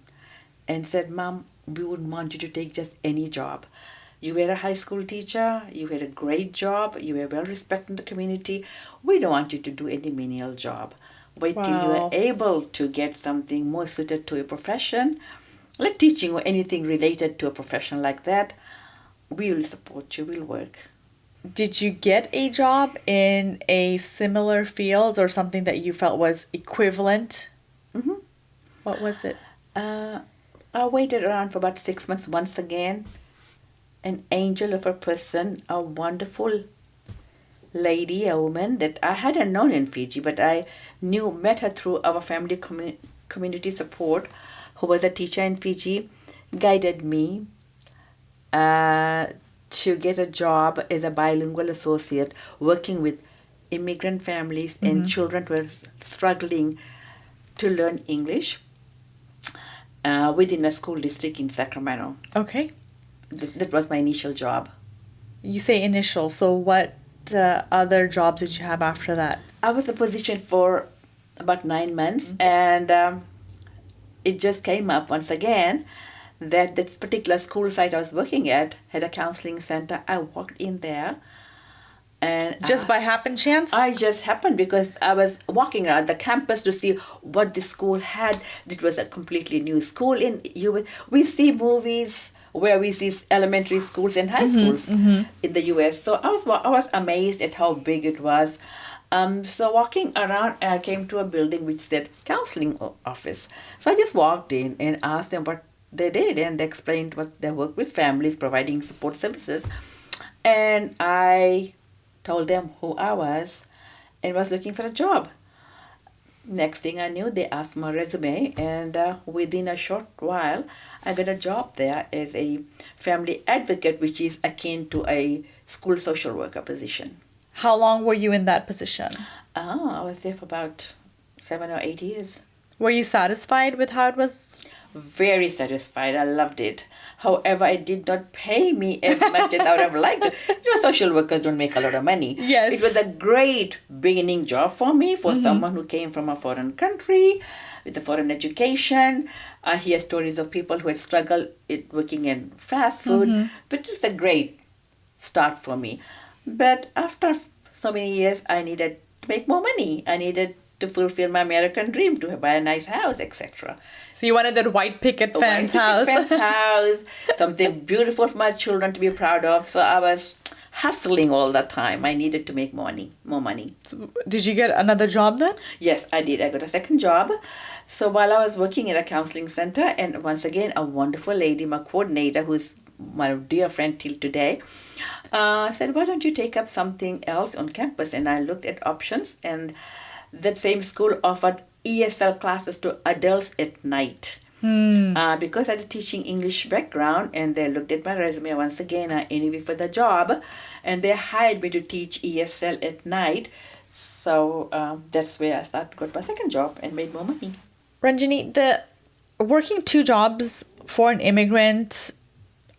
and said, Mom, we wouldn't want you to take just any job. You were a high school teacher, you had a great job, you were well respected in the community. We don't want you to do any menial job. Wait till you are
Wow.
able to get something more suited to your profession, like teaching or anything related to a profession like that. We will support you, we'll work.
Did you get a job in a similar field or something that you felt was equivalent?
hmm
What was it?
I waited around for about 6 months once again. An angel of a person, a wonderful lady, a woman that I hadn't known in Fiji, but I met her through our family community support, who was a teacher in Fiji, guided me uh, to get a job as a bilingual associate working with immigrant families and children who were struggling to learn English within a school district in Sacramento.
Okay.
That was my initial job.
You say initial, so what other jobs did you have after that?
I was in a position for about 9 months, and it just came up once again that this particular school site I was working at had a counseling center. I walked in there, and
Just by happen chance?
I just happened because I was walking around the campus to see what the school had. It was a completely new school in US. We see movies where we see elementary schools and high schools in the US. So I was amazed at how big it was. So walking around, I came to a building which said counseling office. So I just walked in and asked them what they did, and they explained what they work with families, providing support services. And I told them who I was and was looking for a job. Next thing I knew, they asked my resume, and within a short while, I got a job there as a family advocate, which is akin to a school social worker position.
How long were you in that position?
I was there for about 7 or 8 years.
Were you satisfied with how it was?
Very satisfied. I loved it. However, it did not pay me as much as I would have liked. Social workers don't make a lot of money.
Yes.
It was a great beginning job for me, for someone who came from a foreign country with a foreign education. I hear stories of people who had struggled working in fast food, but it was a great start for me. But after so many years, I needed to make more money. I needed to fulfill my American dream, to buy a nice house, etc.
So you wanted that white picket fence house.
Fence house, something beautiful for my children to be proud of. So I was hustling all the time. I needed to make more money.
Did you get another job then?
Yes, I did. I got a second job. So while I was working at a counseling center, and once again, a wonderful lady, my coordinator, who's my dear friend till today, said, why don't you take up something else on campus? And I looked at options, and that same school offered ESL classes to adults at night. Because I had a teaching English background, and they looked at my resume once again, I interviewed for the job, and they hired me to teach ESL at night. So that's where I got my second job and made more money.
Ranjini, the working two jobs for an immigrant,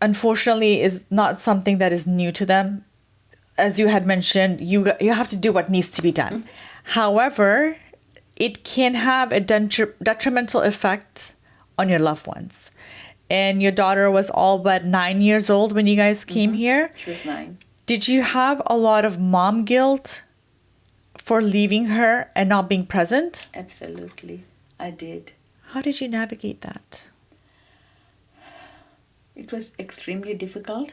unfortunately, is not something that is new to them. As you had mentioned, you have to do what needs to be done. However, it can have a detrimental effect on your loved ones. And your daughter was all but 9 years old when you guys came here.
She was 9.
Did you have a lot of mom guilt for leaving her and not being present?
Absolutely, I did.
How did you navigate that?
It was extremely difficult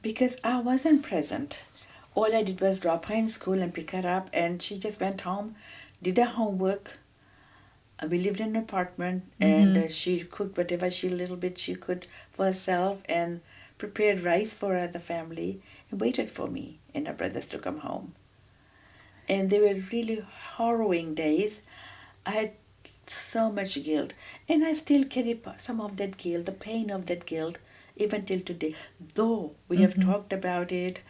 because I wasn't present. All I did was drop her in school and pick her up, and she just went home, did her homework. We lived in an apartment, and she cooked whatever little bit she could for herself, and prepared rice for the family, and waited for me and her brothers to come home. And they were really harrowing days. I had so much guilt, and I still carry some of that guilt, the pain of that guilt, even till today. Though we have talked about it,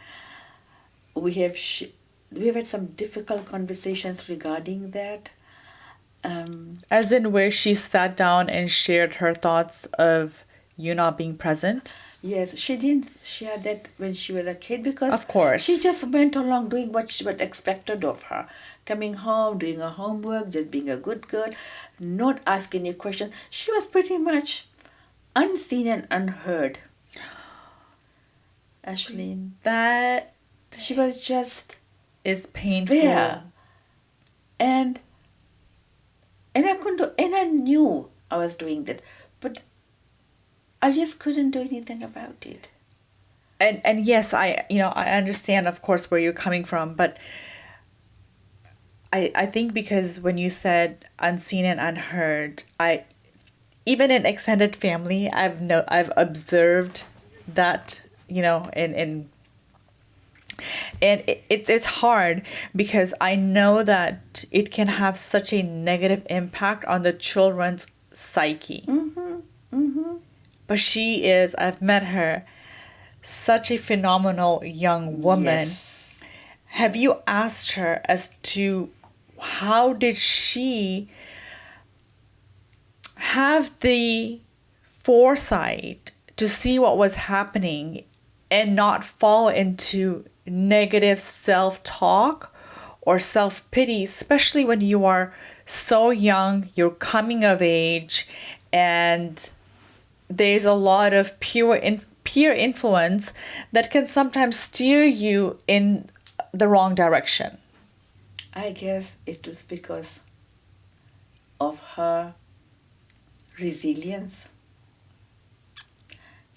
we have had some difficult conversations regarding that.
As in where she sat down and shared her thoughts of you not being present?
Yes, she didn't share that when she was a kid because
Of course.
she just went along doing what she was expected of her. Coming home, doing her homework, just being a good girl, not asking any questions. She was pretty much unseen and unheard. Ashleen. She was just
is painful.
there. And And I couldn't do, and I knew I was doing that, but I just couldn't do anything about it.
And yes, I understand, of course, where you're coming from, but I think because when you said unseen and unheard, I even in extended family, I've observed that, and it's hard because I know that it can have such a negative impact on the children's psyche. But she is, I've met her, such a phenomenal young woman.
Yes.
Have you asked her as to how did she have the foresight to see what was happening and not fall into negative self-talk or self-pity, especially when you are so young, you're coming of age, and there's a lot of peer influence that can sometimes steer you in the wrong direction?
I guess it was because of her resilience.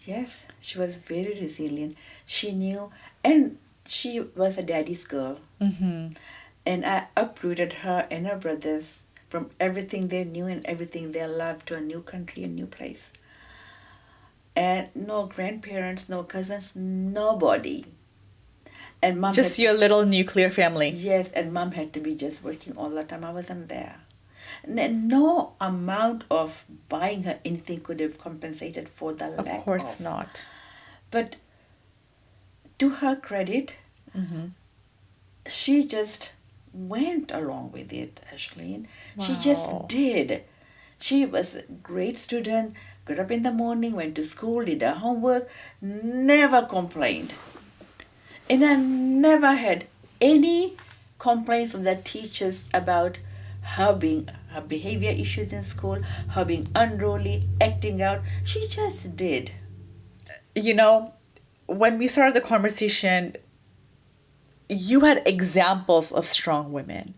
Yes, she was very resilient. She knew, and she was a daddy's girl. And I uprooted her and her brothers from everything they knew and everything they loved to a new country, a new place. And no grandparents, no cousins, nobody. And mom
Just
had
your little nuclear family.
yes, and mom had to be just working all the time. I wasn't there. And no amount of buying her anything could have compensated for the
Of
lack
course
of.
not.
But to her credit, she just went along with it, Ashleen. She just
Wow.
did. She was a great student, got up in the morning, went to school, did her homework, never complained. And I never had any complaints from the teachers about her being her behavior issues in school, her being unruly, acting out. She just did.
You know, when we started the conversation, you had examples of strong women.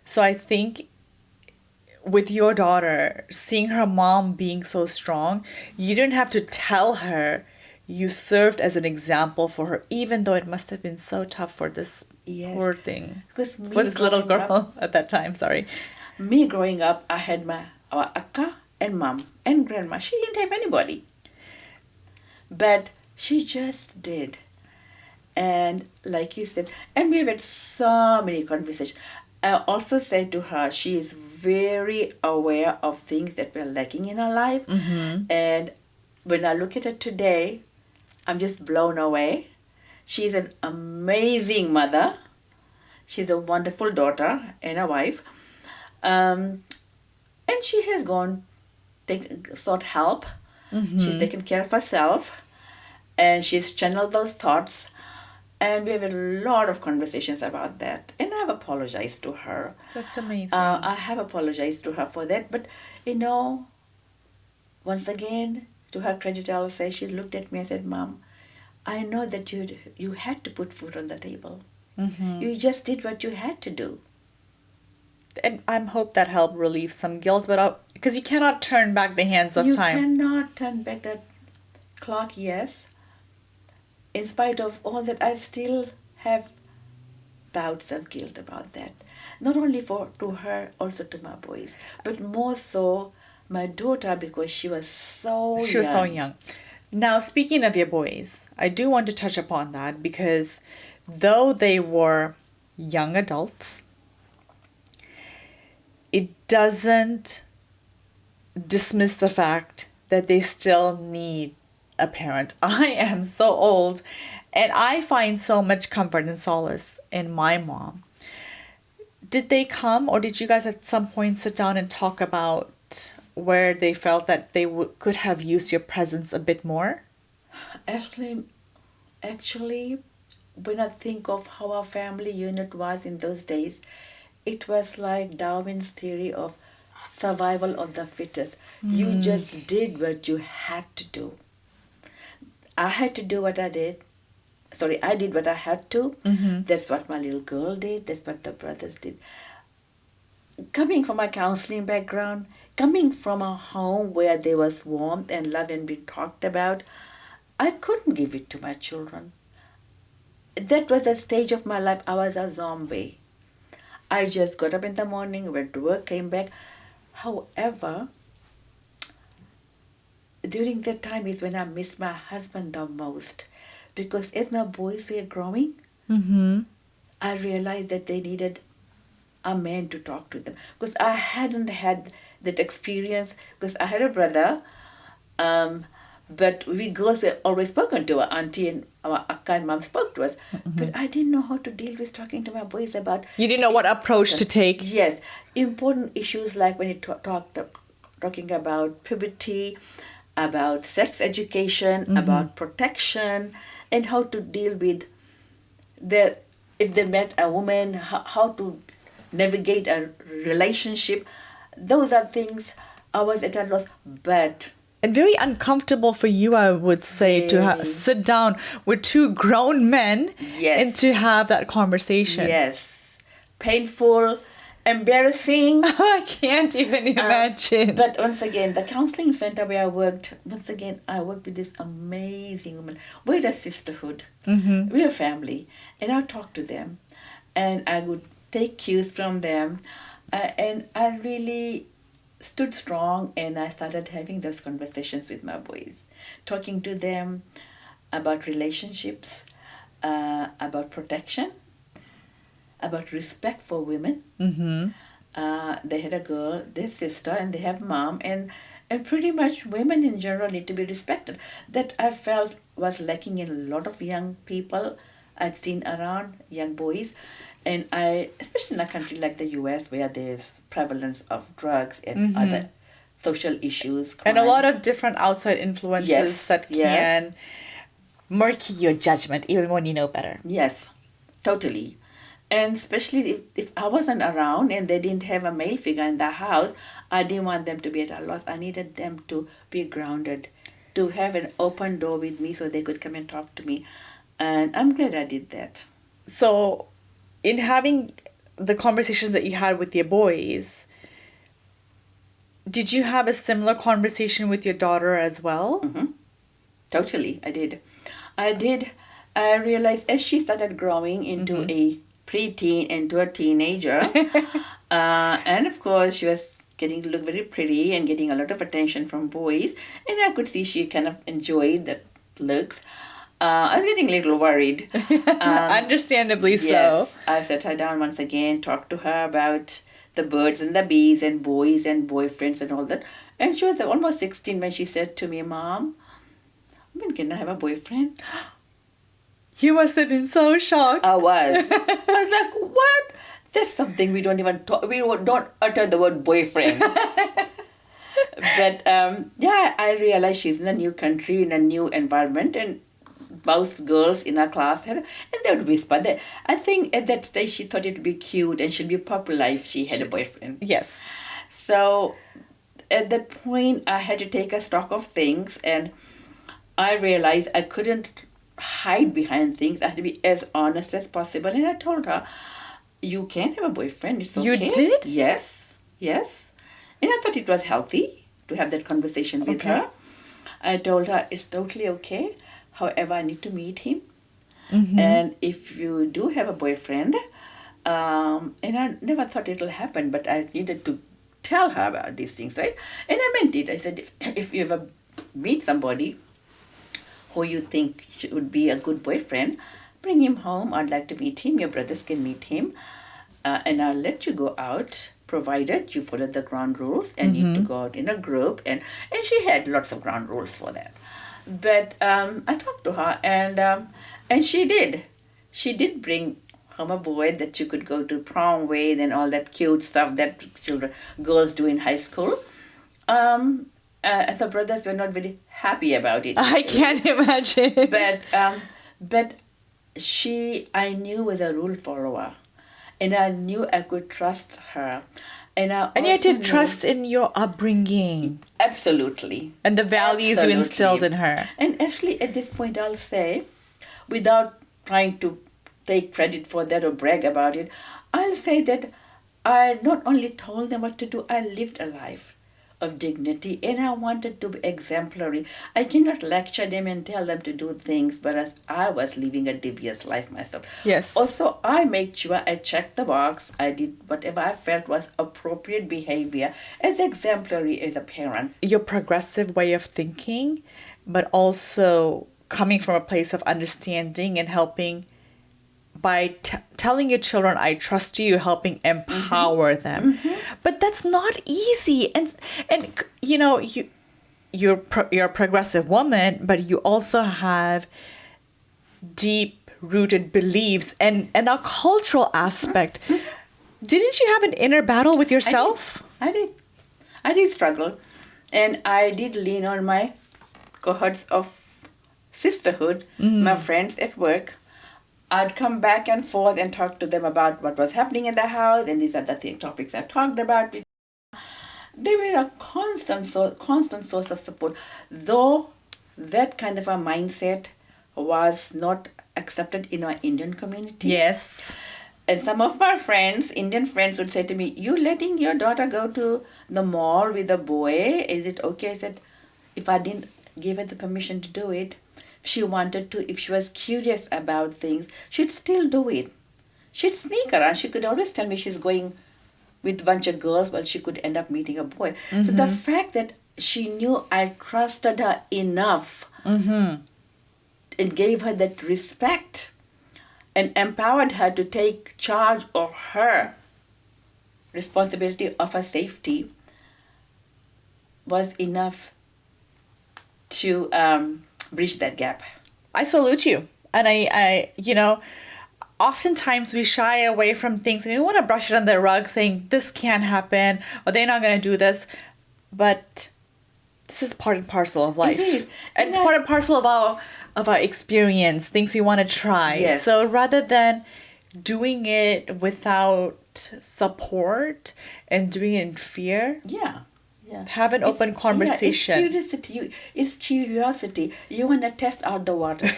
So I think with your daughter, seeing her mom being so strong, you didn't have to tell her. You served as an example for her, even though it must have been so tough for this
Yes.
poor thing.
Because
For this little girl at that time, sorry.
me growing up, I had our akka and mom and grandma. She didn't have anybody. But she just did. And like you said, and we've had so many conversations. I also said to her, she is very aware of things that we're lacking in her life. And when I look at her today, I'm just blown away. She's an amazing mother. She's a wonderful daughter and a wife. And she has sought help. She's taken care of herself. And she's channeled those thoughts. And we have a lot of conversations about that. And I've apologized to her.
That's amazing.
I have apologized to her for that. But, once again, to her credit, I'll say she looked at me and said, Mom, I know that you had to put food on the table. You just did what you had to do.
And I hope that helped relieve some guilt, but because you cannot turn back the hands of
You
time.
cannot turn back that clock, yes. In spite of all that, I still have bouts of guilt about that. Not only to her, also to my boys, but more so my daughter because she was so young.
She was so young. Now, speaking of your boys, I do want to touch upon that because though they were young adults, it doesn't dismiss the fact that they still need a parent. I am so old and I find so much comfort and solace in my mom. Did they come or did you guys at some point sit down and talk about where they felt that they could have used your presence a bit more?
Actually, when I think of how our family unit was in those days, it was like Darwin's theory of survival of the fittest. You just did what you had to do. I had to do what I did. Sorry, I did what I had to. That's what my little girl did. That's what the brothers did. coming from a counseling background, coming from a home where there was warmth and love and being talked about, I couldn't give it to my children. That was a stage of my life. I was a zombie. I just got up in the morning, went to work, came back. However, during that time is when I missed my husband the most, because as my boys were growing,
Mm-hmm.
I realized that they needed a man to talk to them, because I hadn't had that experience. Because I had a brother, but we girls were always spoken to. Our auntie and our akka and mom spoke to us, but I didn't know how to deal with talking to my boys about.
You didn't know what approach to take.
Yes, important issues like when you talking about puberty, about sex education, about protection, and how to deal with their, if they met a woman, how to navigate a relationship. Those are things I was at a loss. But
And very uncomfortable for you, I would say, to
Very.
sit down with two grown men
Yes.
and to have that conversation.
yes, painful, embarrassing.
I can't even imagine.
But once again, the counseling center where I worked, once again, I worked with this amazing woman. We're a sisterhood. We're a family. And I talked to them. And I would take cues from them. And I really stood strong, and I started having those conversations with my boys, talking to them about relationships, about protection, about respect for women. They had a girl, their sister, and they have mom, and pretty much women in general need to be respected. That I felt was lacking in a lot of young people I'd seen around, young boys. And I, especially in a country like the US, where there's prevalence of drugs and other social issues.
And a
crime.
lot of different outside influences
Yes,
that
yes.
can murky your judgment even when you know better.
Yes, totally. And especially if I wasn't around and they didn't have a male figure in the house, I didn't want them to be at a loss. I needed them to be grounded, to have an open door with me so they could come and talk to me. And I'm glad I did that.
So, in having the conversations that you had with your boys, did you have a similar conversation with your daughter as well?
Totally, I did. I realized as she started growing into a preteen, into a teenager, and of course she was getting to look very pretty and getting a lot of attention from boys, and I could see she kind of enjoyed that looks. I was getting a little worried.
Understandably so.
Yes, I sat her down once again, talked to her about the birds and the bees and boys and boyfriends and all that. And she was almost 16 when she said to me, "Mom, when can I have a boyfriend?"
You must have been so shocked.
I was. I was like, "What? That's something we don't even talk. We don't utter the word boyfriend." But yeah, I realized she's in a new country, in a new environment, and most girls in our class had, and they would whisper that. I think at that stage she thought it would be cute and she'd be popular if she had a boyfriend.
Yes.
So at that point, I had to take a stock of things, and I realized I couldn't hide behind things. I had to be as honest as possible. And I told her, "You can have a boyfriend. It's okay."
You did?
Yes, yes. And I thought it was healthy to have that conversation with
Okay.
her. I told her it's totally okay. However, I need to meet him. And if you do have a boyfriend, and I never thought it'll happen, but I needed to tell her about these things, right? And I meant it. I said, if you ever meet somebody who you think would be a good boyfriend, bring him home. I'd like to meet him. Your brothers can meet him. And I'll let you go out, provided you follow the ground rules and need to go out in a group. And she had lots of ground rules for that. But I talked to her, and she did. She did bring home a boy that you could go to prom with and all that cute stuff that girls do in high school. And the brothers were not very happy about it.
I can't imagine.
But I knew was a rule follower, and I knew I could trust her. And
And you had to
also knew-
trust in your upbringing
Absolutely.
and the values you instilled in her.
And actually, at this point, I'll say, without trying to take credit for that or brag about it, I'll say that I not only told them what to do, I lived a life of dignity, and I wanted to be exemplary. I cannot lecture them and tell them to do things, but as I was living a devious life myself.
Yes.
Also, I made sure I checked the box. I did whatever I felt was appropriate behavior as exemplary as a parent.
Your progressive way of thinking, but also coming from a place of understanding and helping by telling your children, I trust you, helping empower them. But that's not easy. And you know, you're a progressive woman, but you also have deep rooted beliefs and a cultural aspect. Didn't you have an inner battle with yourself?
I did struggle, and I did lean on my cohorts of sisterhood, my friends at work. I'd come back and forth and talk to them about what was happening in the house, and these are the topics I talked about. They were a constant source of support, though that kind of a mindset was not accepted in our Indian community.
Yes.
And some of my friends, Indian friends, would say to me, "You letting your daughter go to the mall with a boy? Is it okay?" I said, if I didn't give her the permission to do it, if she wanted to, if she was curious about things, she'd still do it. She'd sneak around. She could always tell me she's going with a bunch of girls, but she could end up meeting a boy. So the fact that she knew I trusted her enough and gave her that respect and empowered her to take charge of her responsibility of her safety was enough to bridge that gap.
I salute you. And I you know, oftentimes we shy away from things and we want to brush it under the rug saying this can't happen or they're not going to do this. But this is part and parcel of life.
It is.
And it's part and parcel of our experience, things we want to try.
Yes.
So rather than doing it without support and doing it in fear, have an open conversation.
It's curiosity. You want to test out the water.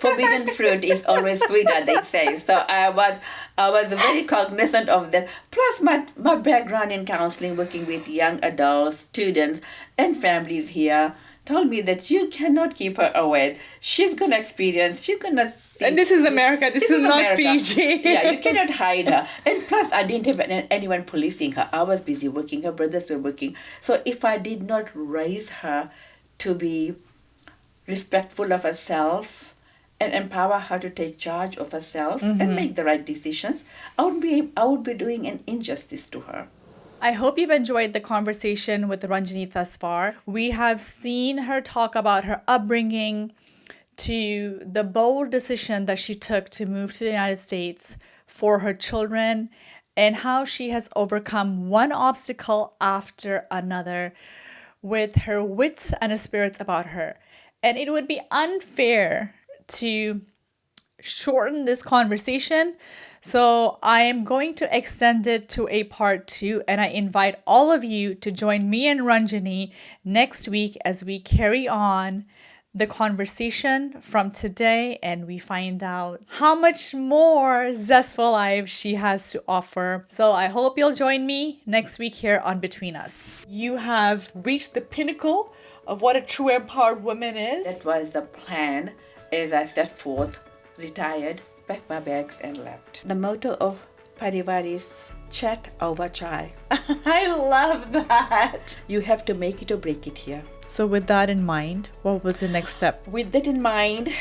Forbidden fruit is always sweeter, they say. So I was very cognizant of that. Plus my background in counseling, working with young adults, students, and families here, told me that you cannot keep her away. She's going to experience, she's going to see.
And this is America. This is not
America.
Fiji.
Yeah, you cannot hide her. And plus, I didn't have anyone policing her. I was busy working. Her brothers were working. So if I did not raise her to be respectful of herself and empower her to take charge of herself and make the right decisions, I would be doing an injustice to her.
I hope you've enjoyed the conversation with Ranjini thus far. We have seen her talk about her upbringing, to the bold decision that she took to move to the United States for her children, and how she has overcome one obstacle after another with her wits and spirits about her. And it would be unfair to shorten this conversation, so I am going to extend it to a part 2, and I invite all of you to join me and Ranjini next week as we carry on the conversation from today and we find out how much more zestful life she has to offer. So I hope you'll join me next week here on Between Us. You have reached the pinnacle of what a true empowered woman is.
That was the plan as I set forth, retired, packed my bags and left. The motto of Parivar is chat over chai.
I love that.
You have to make it or break it here.
So with that in mind, what was the next step?
With that in mind,